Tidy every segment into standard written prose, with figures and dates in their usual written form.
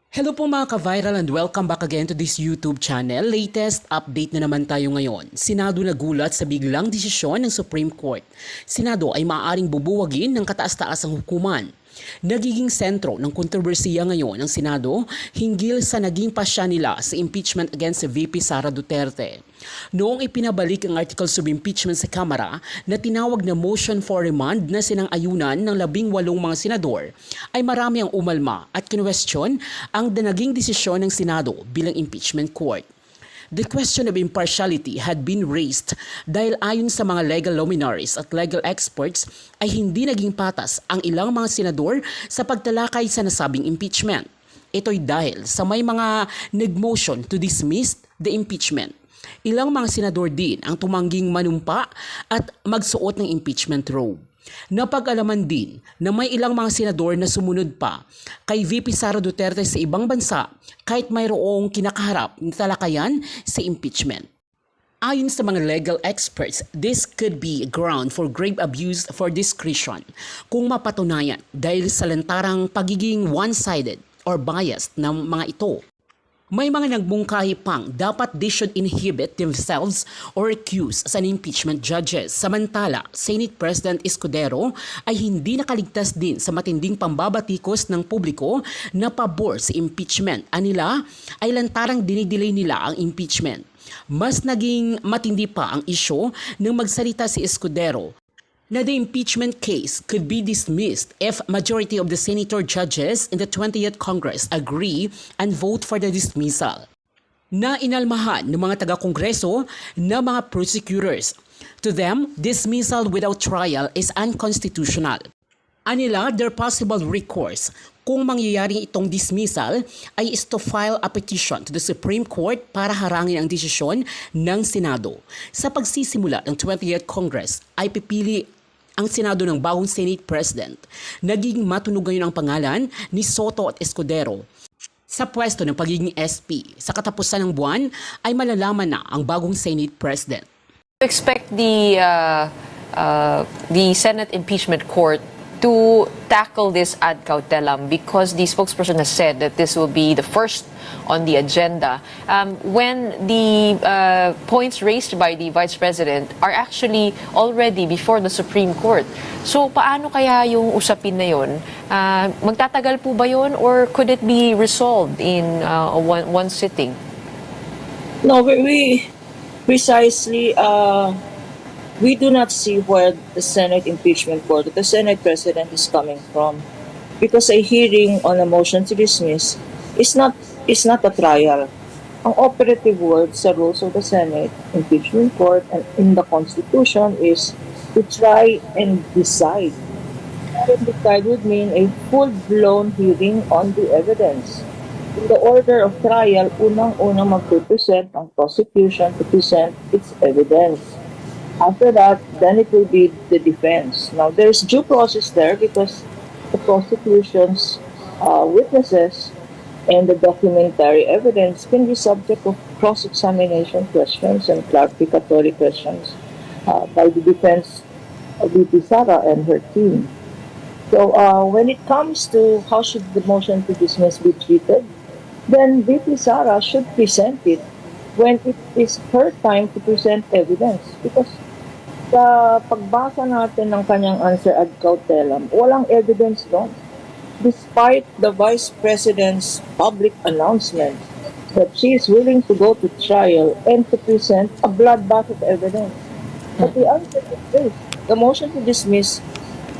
Hello po mga ka-viral and welcome back again to this YouTube channel. Latest update na naman tayo ngayon. Senado nagulat sa biglang desisyon ng Supreme Court. Senado ay maaaring bubuwagin ng kataas-taasang hukuman. Nagiging sentro ng kontrobersiya ngayon ng Senado hinggil sa naging pasya nila sa impeachment against VP Sara Duterte. Noong ipinabalik ang articles of impeachment sa Kamara na tinawag na motion for remand na sinang-ayunan ng 18 mga senador, ay marami ang umalma at kinwestiyon ang naging desisyon ng Senado bilang impeachment court. The question of impartiality had been raised dahil ayon sa mga legal luminaries at legal experts ay hindi naging patas ang ilang mga senador sa pagtalakay sa nasabing impeachment. Ito'y dahil sa may mga nag-motion to dismiss the impeachment. Ilang mga senador din ang tumangging manumpa at magsuot ng impeachment robe. Napag-alaman din na may ilang mga senador na sumunod pa kay VP Sara Duterte sa ibang bansa kahit mayroong kinakaharap na talakayan sa impeachment. Ayon sa mga legal experts, this could be a ground for grave abuse for discretion kung mapatunayan dahil sa lantarang pagiging one-sided or biased ng mga ito. May mga nagbungkahi pang dapat they should inhibit themselves or recuse as an impeachment judges. Samantala, Senate President Escudero ay hindi nakaligtas din sa matinding pambabatikos ng publiko na pabor sa impeachment. Anila ay lantarang dinidelay nila ang impeachment. Mas naging matindi pa ang isyu nang magsalita si Escudero na the impeachment case could be dismissed if majority of the senator judges in the 20th Congress agree and vote for the dismissal. Na inalmahan ng mga taga-kongreso na mga prosecutors. To them, dismissal without trial is unconstitutional. Anila, their possible recourse kung mangyayari itong dismissal ay is to file a petition to the Supreme Court para harangin ang desisyon ng Senado. Sa pagsisimula ng 20th Congress ay pipili ang Senado ng bagong Senate President. Naging matunog ngayon ang pangalan ni Soto at Escudero sa pwesto ng pagiging SP. Sa katapusan ng buwan ay malalaman na ang bagong Senate President. Expect the Senate Impeachment Court to tackle this ad cautelam because the spokesperson has said that this will be the first on the agenda when the points raised by the Vice President are actually already before the Supreme Court. So paano kaya yung usapin na yun? Magtatagal po ba yun or could it be resolved in one sitting? No, we precisely we do not see where the Senate impeachment court, the Senate President is coming from, because a hearing on a motion to dismiss is not a trial. Ang operative word sa rules of the Senate impeachment court and in the Constitution is to try and decide. And decide would mean a full-blown hearing on the evidence. In the order of trial, unang-unang magpipresent ang prosecution to present its evidence. After that, then it will be the defense. Now, there's due process there because the prosecution's witnesses and the documentary evidence can be subject of cross-examination questions and clarificatory questions by the defense of VP Sara and her team. So, when it comes to how should the motion to dismiss be treated, then VP Sara should present it when it is her time to present evidence because sa pagbasa natin ng kanyang answer ad cautelam, walang evidence doon. Despite the Vice President's public announcement that she is willing to go to trial and to present a bloodbath of evidence. But the answer is this. The motion to dismiss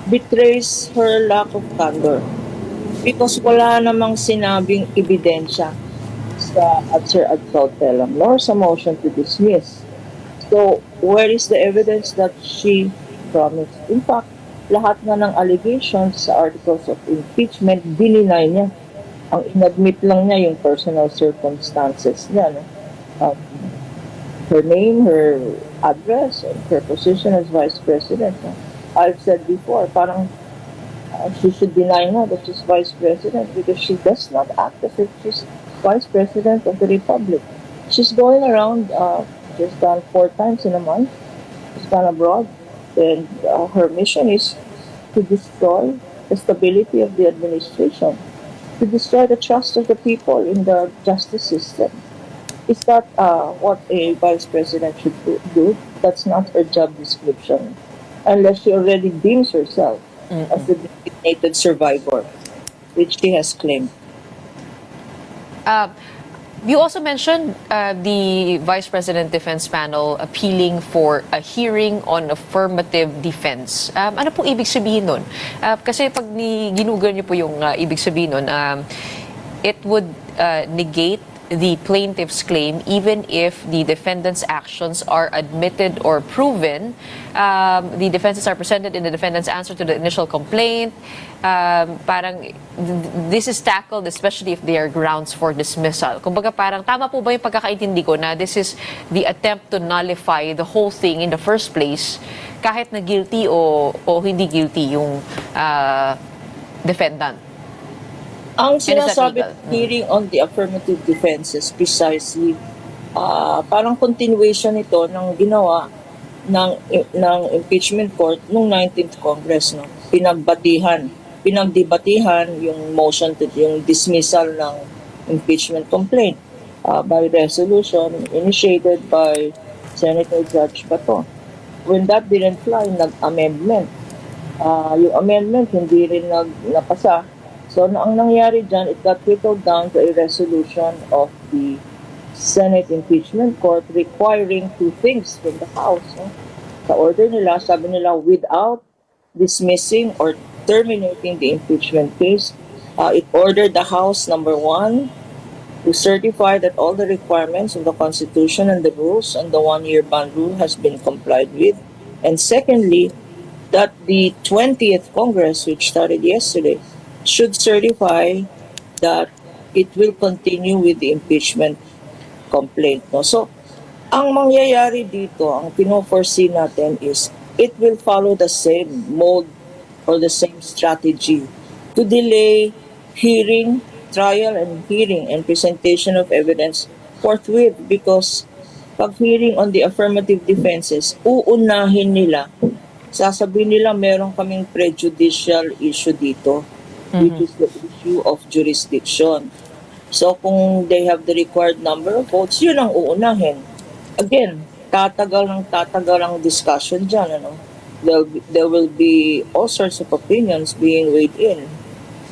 betrays her lack of candor because wala namang sinabing ebidensya sa answer ad cautelam nor sa motion to dismiss. So, where is the evidence that she promised? In fact, lahat na ng allegations sa articles of impeachment, dininay niya. Ang inadmit lang niya yung personal circumstances niya. No? Her name, her address, and her position as Vice President. No? I've said before, parang she should deny na that she's Vice President because she does not act as if she's Vice President of the Republic. She's going around just done 4 times in a month. She's gone abroad. And her mission is to destroy the stability of the administration. to destroy the trust of the people in the justice system. Is that what a vice president should do? That's not her job description, unless she already deems herself as the designated survivor, which she has claimed. You also mentioned the Vice President Defense Panel appealing for a hearing on affirmative defense. Ano po ibig sabihin nun? Kasi pag ginugal niyo po yung ibig sabihin nun, it would negate the plaintiff's claim even if the defendant's actions are admitted or proven. The defenses are presented in the defendant's answer to the initial complaint. Parang this is tackled especially if they are grounds for dismissal. Kumbaga parang tama po ba yung pagkakaintindi ko na this is the attempt to nullify the whole thing in the first place kahit na guilty o hindi guilty yung defendant? Ang And is that sinasabi legal? hearing on the affirmative defenses precisely parang continuation ito ng ginawa ng impeachment court nung 19th Congress, no. Pinagdebatihan yung motion to yung dismissal ng impeachment complaint by resolution initiated by Senator Judge Bato. When that didn't fly, nag-amendment. Yung amendment hindi rin napasa. So, ang nangyari dyan, it got whittled down to a resolution of the Senate Impeachment Court requiring two things from the House. No? Sa order nila, sabi nila, without dismissing or terminating the impeachment case, it ordered the House, number one, to certify that all the requirements of the Constitution and the rules and the one-year ban rule has been complied with. And secondly, that the 20th Congress, which started yesterday, should certify that it will continue with the impeachment complaint. No? So, ang mangyayari dito, ang pino-foresee natin is it will follow the same mode or the same strategy to delay hearing, trial and hearing and presentation of evidence forthwith because pag hearing on the affirmative defenses, uunahin nila, sasabihin nila meron kaming prejudicial issue dito, which is the issue of jurisdiction. So kung they have the required number of votes, yun ang uunahin. Again, tatagal ang discussion dyan. Ano? There will be all sorts of opinions being weighed in.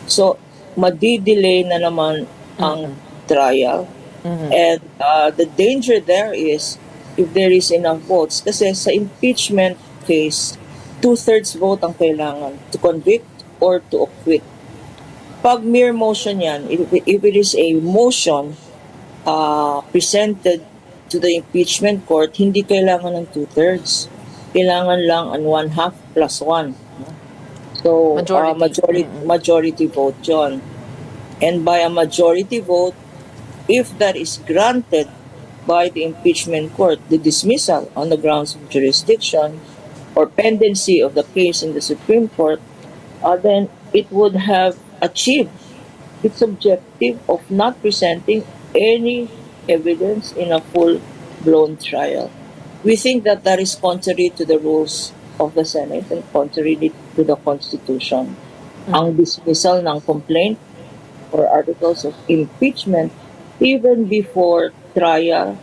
So, madidelay na naman ang trial. And the danger there is if there is enough votes. Kasi sa impeachment case, 2/3 vote ang kailangan to convict or to acquit. Pag mere motion yan, if it is a motion presented to the impeachment court, hindi kailangan ng 2/3. Kailangan lang ang 1/2 plus 1. So, majority vote yun. And by a majority vote, if that is granted by the impeachment court, the dismissal on the grounds of jurisdiction or pendency of the case in the Supreme Court, then it would have achieved its objective of not presenting any evidence in a full-blown trial. We think that that is contrary to the rules of the Senate and contrary to the Constitution. Ang dismissal ng complaint or articles of impeachment even before trial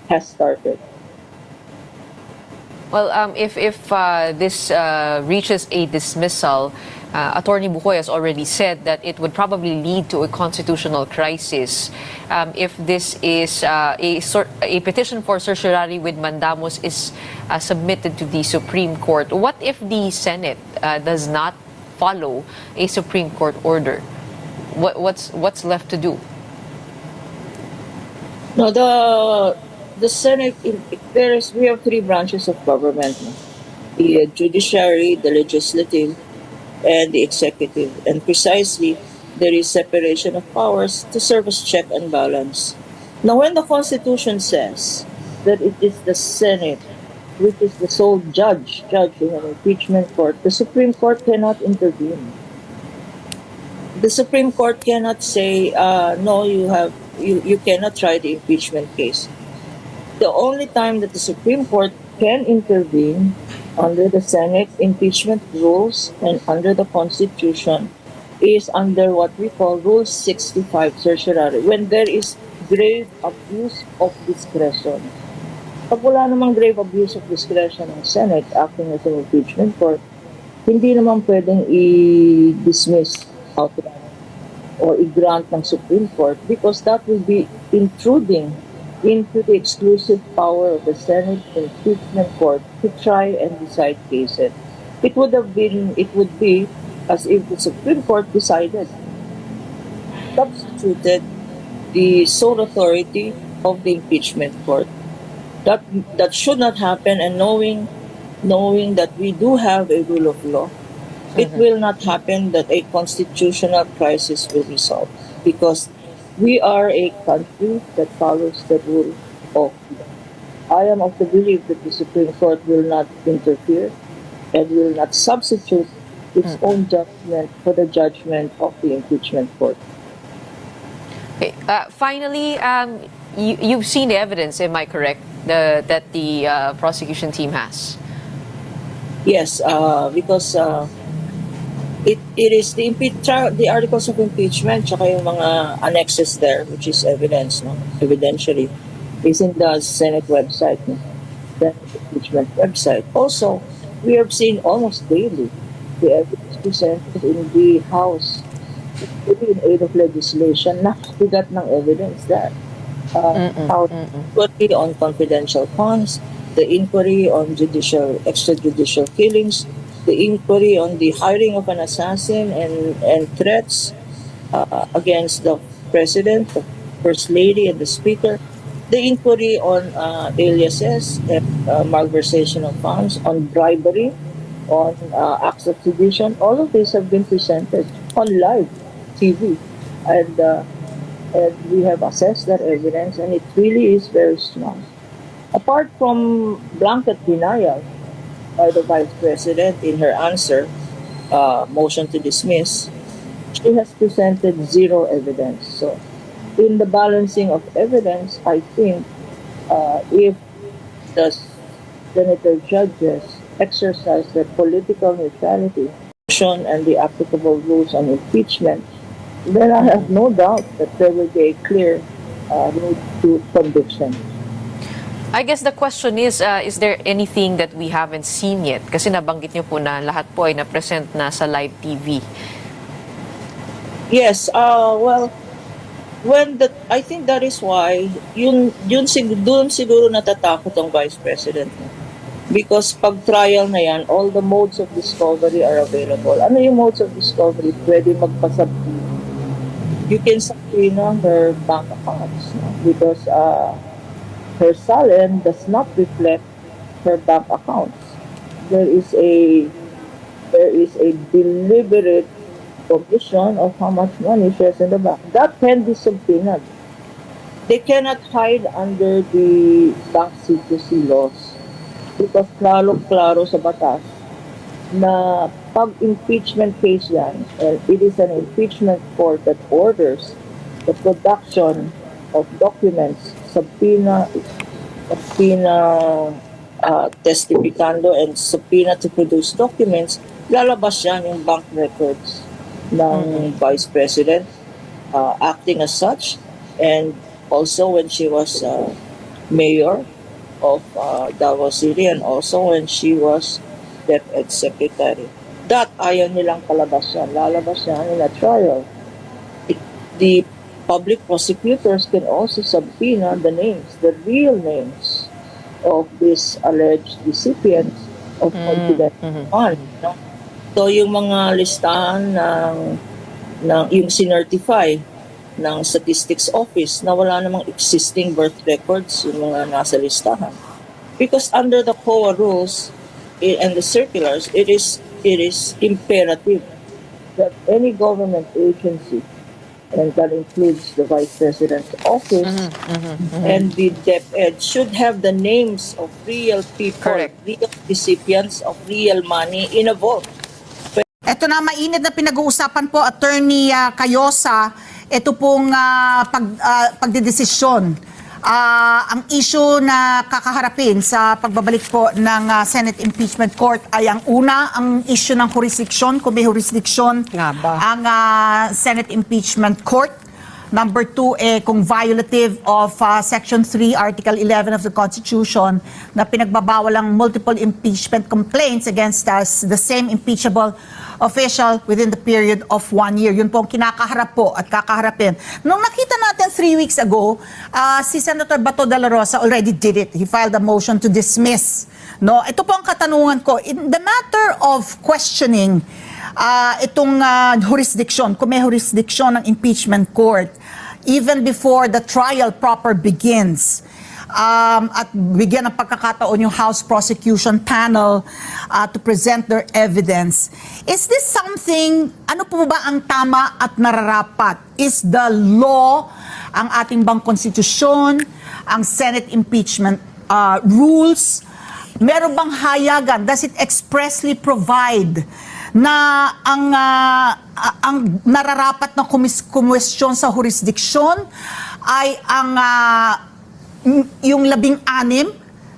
has started. Well, if this reaches a dismissal, Attorney Bukoy has already said that it would probably lead to a constitutional crisis. If this is a petition for certiorari with mandamus is submitted to the Supreme Court, what if the Senate does not follow a Supreme Court order? What's left to do? No, the Senate, we have three branches of government. No? The judiciary, the legislative, and the executive. And precisely, there is separation of powers to serve as check and balance. Now, when the Constitution says that it is the Senate which is the sole judge in an impeachment court, the Supreme Court cannot intervene. The Supreme Court cannot say, no, you cannot try the impeachment case. The only time that the Supreme Court can intervene under the Senate impeachment rules and under the Constitution is under what we call Rule 65 certiorari when there is grave abuse of discretion. Pag wala namang grave abuse of discretion ng Senate acting as an impeachment court, hindi naman pwedeng i-dismiss outright or i-grant ng Supreme Court because that will be intruding into the exclusive power of the Senate impeachment court to try and decide cases. It would be as if the Supreme Court decided, substituted the sole authority of the impeachment court. That should not happen, and knowing that we do have a rule of law, it will not happen that a constitutional crisis will result because we are a country that follows the rule of law. I am of the belief that the Supreme Court will not interfere and will not substitute its own judgment for the judgment of the impeachment court. Okay. Finally, you've seen the evidence, am I correct, that the prosecution team has? Yes, because it is the articles of impeachment tsaka yung mga annexes there, which is evidence, no? Evidentiary, is in the Senate website, no? The impeachment website. Also, we have seen almost daily the evidence presented in the House, in aid of legislation, nakasigat ng evidence there. How inquiry on confidential funds, the inquiry on extrajudicial killings, the inquiry on the hiring of an assassin and threats against the President, the First Lady, and the Speaker, the inquiry on aliases and malversation of funds, on bribery, on acts of sedition. All of these have been presented on live TV, and we have assessed that evidence, and it really is very strong. Apart from blanket denial by the Vice President in her answer, motion to dismiss, she has presented zero evidence. So, in the balancing of evidence, I think if the senator judges exercise their political neutrality and the applicable rules on impeachment, then I have no doubt that there will be a clear road to conviction. I guess the question is there anything that we haven't seen yet? Kasi nabanggit niyo po na lahat po ay na-present na sa live TV. Yes, well, I think that is why doon siguro natatakot ang Vice President. Because pag trial na yan, all the modes of discovery are available. Ano yung modes of discovery? Pwede magpasabina. You can subpoena her bank accounts, no? Because her salary does not reflect her bank accounts. There is a deliberate omission of how much money she has in the bank. That can be subpoenaed. They cannot hide under the bank secrecy laws because klaro sa batas na pag impeachment case yan, it is an impeachment court that orders the production of documents, subpoena testificando and subpoena to produce documents, lalabas yan yung bank records ng Vice President acting as such, and also when she was mayor of Davao City, and also when she was DepEd Secretary. That ayaw nilang palabas yan. Lalabas yan in a trial. The public prosecutors can also subpoena the names, the real names of these alleged recipients of confidential funds. No? So yung mga listahan ng yung sinertify ng Statistics Office na wala namang existing birth records yung mga nasa listahan. Because under the COA rules and the circulars, it is imperative that any government agency, and that includes the Vice President's office and the DepEd, should have the names of real people, Correct. real recipients of real money in a vault. Ito na mainit na pinag-uusapan po, Attorney Cayosa, ito pong pagdedesisyon Ang issue na kakaharapin sa pagbabalik po ng Senate Impeachment Court ay ang una, ang issue ng jurisdiction, kung may jurisdiction Nga ba? ang Senate Impeachment Court. Number 2, kung violative of Section 3, Article 11 of the Constitution na pinagbabawal ang multiple impeachment complaints against the same impeachable official within the period of 1 year. Yun po ang kinakaharap po at kakaharapin. Nung nakita natin 3 weeks ago, si Senator Bato de la Rosa already did it. He filed a motion to dismiss. No, ito po ang katanungan ko. In the matter of questioning itong jurisdiction, kung may jurisdiction ng impeachment court, even before the trial proper begins, at bigyan ng pagkakataon yung House Prosecution Panel to present their evidence. Is this something, ano po ba ang tama at nararapat? Is the law, ang ating bang konstitusyon, ang Senate impeachment rules, meron bang hayagan? Does it expressly provide na ang nararapat na kumwestiyon sa jurisdiction ay ang yung 16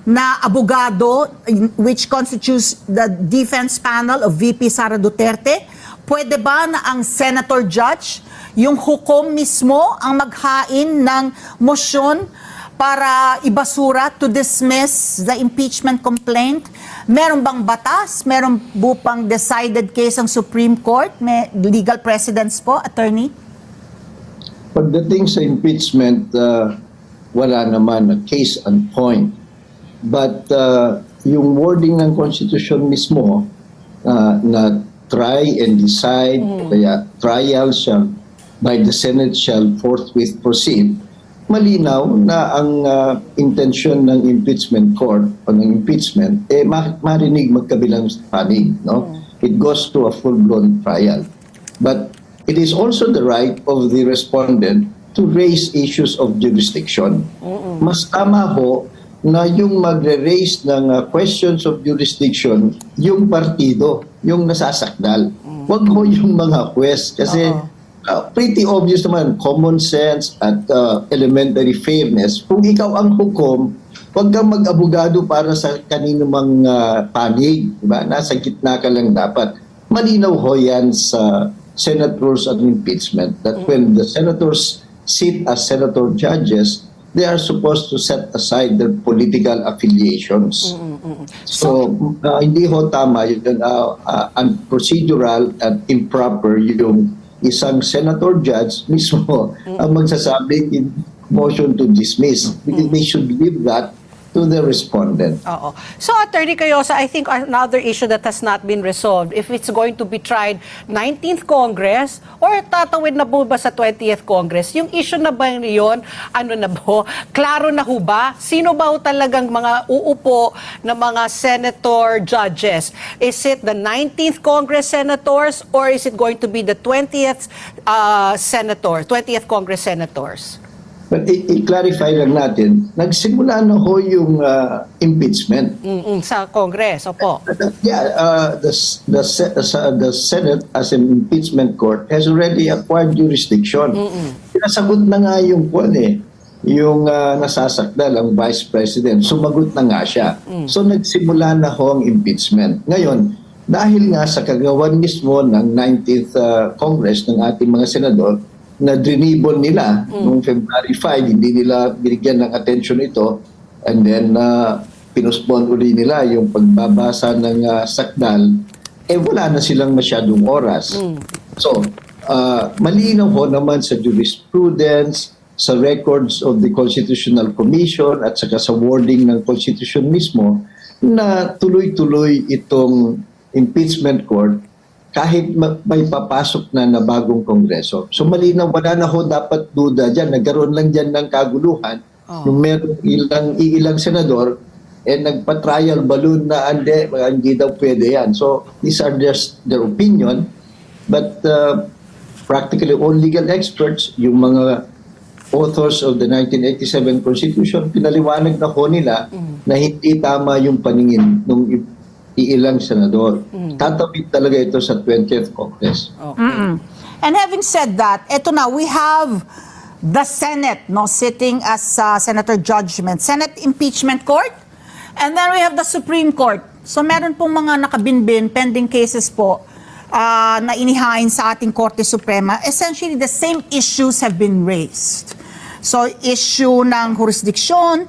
na abogado, which constitutes the defense panel of VP Sara Duterte? Pwede ba na ang senator judge, yung hukom mismo, ang maghain ng motion para ibasura to dismiss the impeachment complaint? Meron bang batas? Meron bupang decided case ang Supreme Court? May legal precedents po, attorney? Pagdating sa impeachment, wala naman a case and point. But yung wording ng Constitution mismo na try and decide, kaya trial shall by the Senate shall forthwith proceed, malinaw na ang intention ng impeachment court o ng impeachment, marinig magkabilang panig. No? It goes to a full-blown trial. But it is also the right of the respondent to raise issues of jurisdiction. Mas tama ho na yung magre-raise ng questions of jurisdiction yung partido, yung nasasakdal. Wag ho yung mga quest kasi pretty obvious naman, common sense at elementary fairness. Kung ikaw ang hukom, huwag kang mag-abogado para sa kanino mang panig. Diba? Nasa gitna ka lang dapat. Malinaw ho yan sa Senate Rules of Impeachment that when the senators sit as senator judges, they are supposed to set aside their political affiliations. So, hindi ho tama yun, procedural at improper yung isang senator judge mismo ang magsasabi in motion to dismiss. They should leave that to the respondent. Oo. So, Attorney Cayosa, I think another issue that has not been resolved, if it's going to be tried 19th Congress or tatawid na po ba sa 20th Congress, yung issue na ba yun, ano na po, klaro na ho ba? Sino ba ho talagang mga uupo na mga senator judges? Is it the 19th Congress senators or is it going to be the 20th Congress senators? But i-clarify lang natin, nagsimula na ho yung impeachment. Sa Congress, opo. The Senate as an impeachment court has already acquired jurisdiction. Pinasagot na nga yung yung nasasakdal, ang Vice President, sumagot na nga siya. So nagsimula na ho ang impeachment. Ngayon, dahil nga sa kagawan mismo ng 19th Congress ng ating mga senador, na drinibon nila noong February 5, hindi nila binigyan ng attention ito, and then pinuspond uli nila yung pagbabasa ng sakdal, wala na silang masyadong oras. So, malinaw ho naman sa jurisprudence, sa records of the Constitutional Commission at saka sa wording ng Constitution mismo, na tuloy-tuloy itong impeachment court kahit may papasok na bagong kongreso. So malinaw, wala na ho dapat duda dyan. Nagkaroon lang dyan ng kaguluhan. Nung meron ilang senador, nagpa-trial balloon na hindi daw pwede yan. So these are just their opinion. But practically all legal experts, yung mga authors of the 1987 Constitution, pinaliwanag na ho nila na hindi tama yung paningin nung ilang senador. Tatawid talaga ito sa 20th Congress. Okay. And having said that, eto na, we have the Senate, no, sitting as Senator Judgment, Senate Impeachment Court, and then we have the Supreme Court. So meron pong mga nakabinbin, pending cases po, na inihain sa ating Korte Suprema. Essentially, the same issues have been raised. So, issue ng jurisdiction,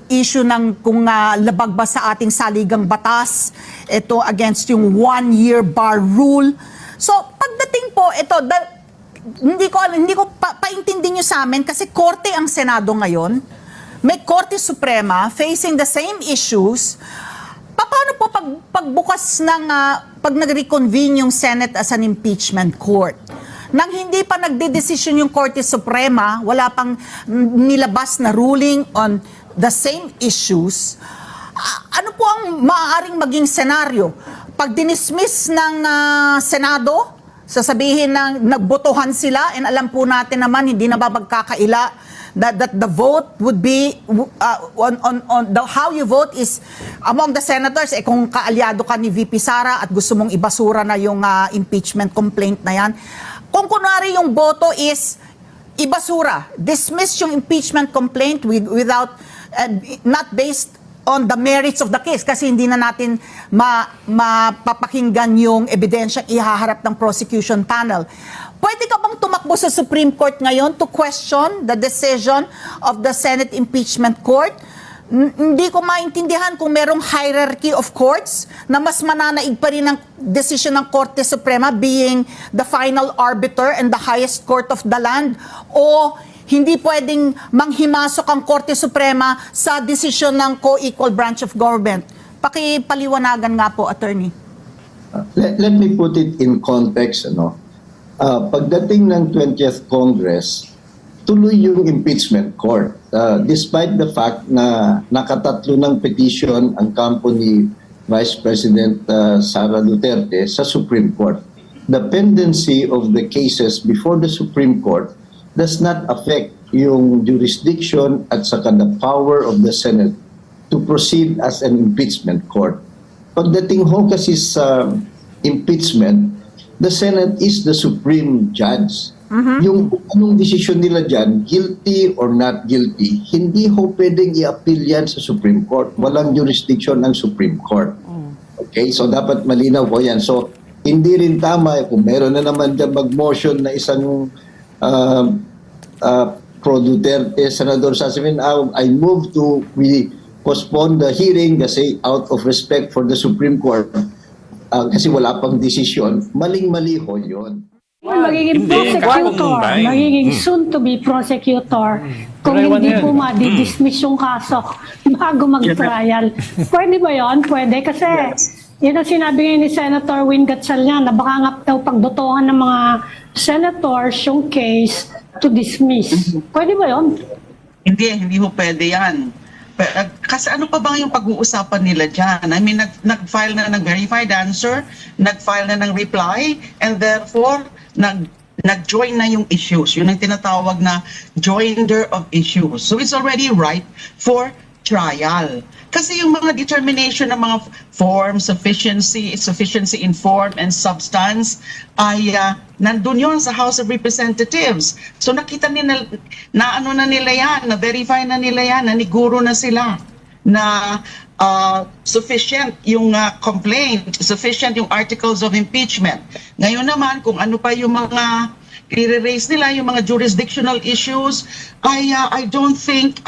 issue ng kung labag ba sa ating saligang batas, ito against yung 1-year bar rule. So, pagdating po, ito, hindi ko paintindi nyo sa amin kasi korte ang Senado ngayon, may Korte Suprema facing the same issues. Paano po pagbukas ng, pag nag-reconvene yung Senate as an impeachment court? Nang hindi pa nagdedesisyon yung Korte Suprema, wala pang nilabas na ruling on the same issues, ano po ang maaaring maging senaryo? Pag dinismiss ng Senado, sasabihin na nagbotohan sila, and alam po natin naman, hindi na ba magkakaila, that the vote would be how you vote is among the senators, kung kaalyado ka ni VP Sara at gusto mong ibasura na yung impeachment complaint na yan, kung kunwari yung boto is ibasura, dismiss yung impeachment complaint without, not based on the merits of the case kasi hindi na natin mapapakinggan yung ebidensyang ihaharap ng prosecution panel. Pwede ka bang tumakbo sa Supreme Court ngayon to question the decision of the Senate Impeachment Court? Hindi ko maintindihan kung merong hierarchy of courts na mas mananaig pa rin ang decision ng Korte Suprema being the final arbiter and the highest court of the land, o hindi pwedeng manghimasok ang Korte Suprema sa desisyon ng co-equal branch of government. Pakipaliwanagan nga po, Attorney. Let me put it in context. Pagdating ng 20th Congress, tuloy yung impeachment court. Despite the fact na nakatatlo ng petition ang kampo ni Vice President Sara Duterte sa Supreme Court. The pendency of the cases before the Supreme Court does not affect yung jurisdiction at saka the power of the Senate to proceed as an impeachment court. Pagdating ho kasi sa impeachment, the Senate is the supreme judge. Yung anong desisyon nila dyan, guilty or not guilty, hindi ho pwedeng i-appeal yan sa Supreme Court. Walang jurisdiction ng Supreme Court. Okay? So, dapat malinaw po yan. So, hindi rin tama kung meron na naman dyan mag-motion na isang pro-Duterte senador sasabihin, I move to we postpone the hearing kasi out of respect for the Supreme Court kasi wala pang desisyon. Maling-mali ho yun. Magiging prosecutor, magiging soon-to-be prosecutor kung hindi po ma-dismiss yung kaso bago mag-trial. Pwede ba yun? Pwede kasi yun ang sinabi ngayon ni Senator Win Gatchalian na baka nga daw pagbotohan ng mga senators yung case to dismiss. Pwede ba yun? Hindi ho pwede yan. Kasi ano pa bang yung pag-uusapan nila dyan? I mean, nag-file na ng verified answer, nag-file na ng reply, and therefore, nag-join na yung issues. Yun ang tinatawag na joinder of issues. So it's already ripe for trial. Kasi yung mga determination ng mga form, sufficiency in form and substance, ay nandun yun sa House of Representatives. So nakita nila, na ano na nila yan, na verify na nila yan, na niguro na sila, na sufficient yung complaint, sufficient yung articles of impeachment. Ngayon naman, kung ano pa yung mga i-raise nila, yung mga jurisdictional issues, I don't think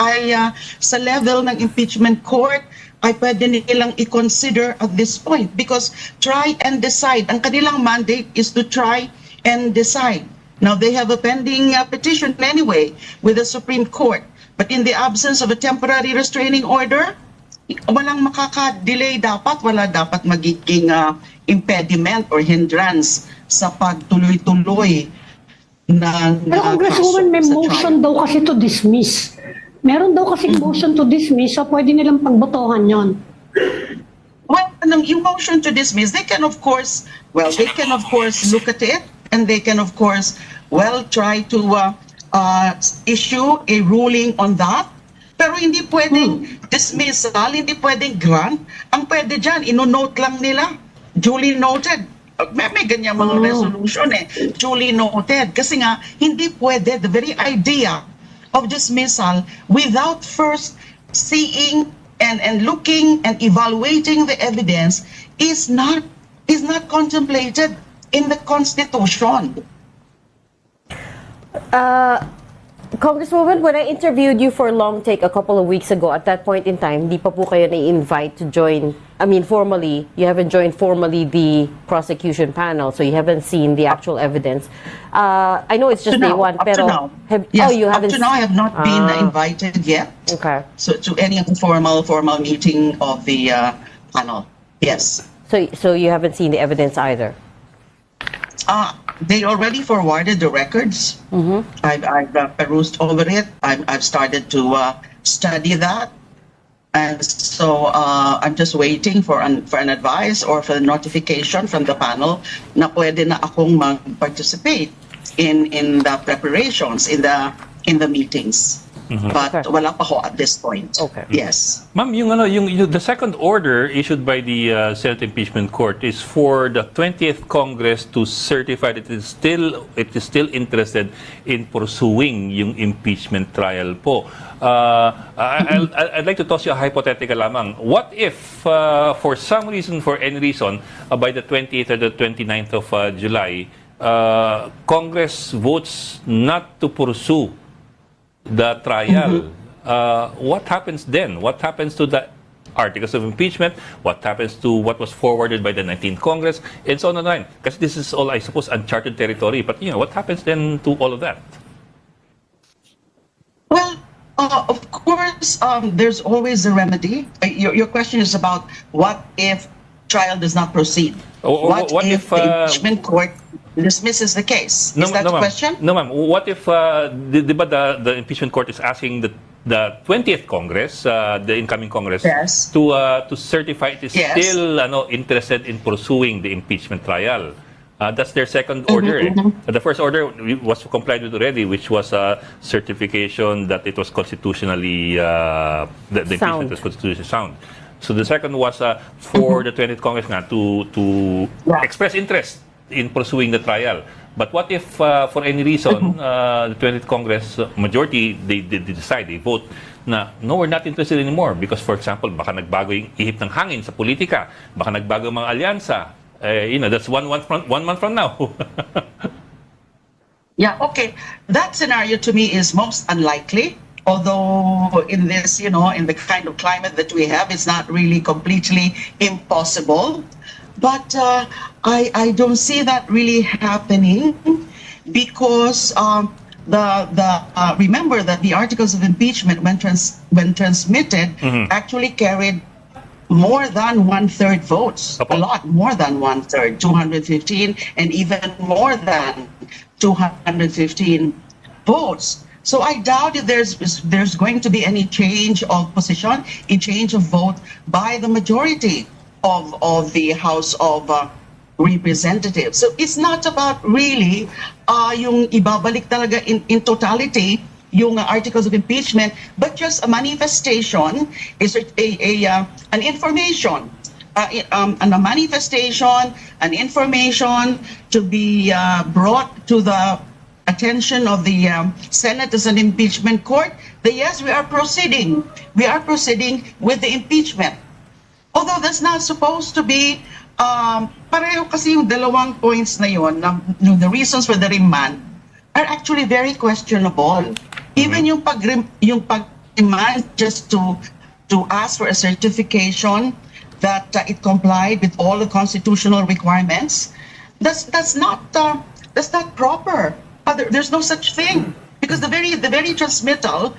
sa level ng impeachment court, ay pwede nilang i-consider at this point. Because try and decide. Ang kanilang mandate is to try and decide. Now, they have a pending petition anyway with the Supreme Court. But in the absence of a temporary restraining order, walang makaka-delay dapat, wala dapat magiging impediment or hindrance sa pagtuloy-tuloy ng Pero Congresswoman, may motion daw kasi to dismiss. Meron daw kasi motion to dismiss, so pwede nilang pagbotohan yon. Well, yung motion to dismiss, they can of course look at it, and they can of course, try to issue a ruling on that. Pero hindi pwedeng dismissal, hindi pwedeng grant. Ang pwede dyan, ino-note lang nila, duly noted. may ganyan mga resolution duly noted. Kasi nga, hindi pwede, the very idea of dismissal without first seeing and looking and evaluating the evidence is not contemplated in the Constitution. Congresswoman, when I interviewed you for Long Take a couple of weeks ago, at that point in time, di pa po kayo na-invite to join, formally, you haven't joined formally the prosecution panel, so you haven't seen the actual evidence. I know it's just day one, Up to pero... now. Yes, you haven't... up to now, I have not been invited yet. Okay. So to any formal meeting of the panel. Yes. So you haven't seen the evidence either? They already forwarded the records. I've perused over it. I've started to study that, and so I'm just waiting for an advice or for the notification from the panel na pwede na akong mag-participate in the preparations, in the meetings. But wala pa ho at this point. Okay. Yes. Ma'am, the second order issued by the Senate Impeachment Court is for the 20th Congress to certify that it is still interested in pursuing yung impeachment trial po. I'd like to toss you a hypothetical lamang. What if, for some reason, for any reason, by the 28th or the 29th of July, Congress votes not to pursue the trial? What happens then? What happens to the articles of impeachment? What happens to what was forwarded by the 19th Congress? And so on and on. Because this is all, I suppose, uncharted territory. But, what happens then to all of that? Well, of course, there's always a remedy. Your question is about what if trial does not proceed? What if the impeachment court dismisses the case? Is that the ma'am. question? No, ma'am. What if the impeachment court is asking the 20th Congress, the incoming Congress, Yes. to certify it is Yes. still interested in pursuing the impeachment trial? That's their second order. The first order was complied with already, which was a certification that it was constitutionally the impeachment was constitutionally sound. So the second was for the 20th Congress to express interest in pursuing the trial. But what if, for any reason, the 20th Congress majority, they decide, they vote na, no, we're not interested anymore because, for example, baka nagbago yung ihip ng hangin sa politika, baka nagbago yung mga alyansa. That's one month from now. Yeah, okay. That scenario to me is most unlikely. Although in this, in the kind of climate that we have, it's not really completely impossible. But I don't see that really happening because remember that the articles of impeachment, when transmitted, actually carried more than 1/3 votes. A lot more than 1/3, 215, and even more than 215 votes. So I doubt if there's going to be any change of position, a change of vote by the majority of the House of Representatives. So it's not about really yung ibabalik talaga in totality yung articles of impeachment, but just a manifestation, is an information, a manifestation, an information to be brought to the attention of the Senate as an impeachment court, that yes, we are proceeding with the impeachment. Although that's not supposed to be, pareho kasi yung dalawang points na yun, the reasons for the remand are actually very questionable. Even yung pag-remand just to ask for a certification that it complied with all the constitutional requirements, that's not proper. There's no such thing because the very transmittal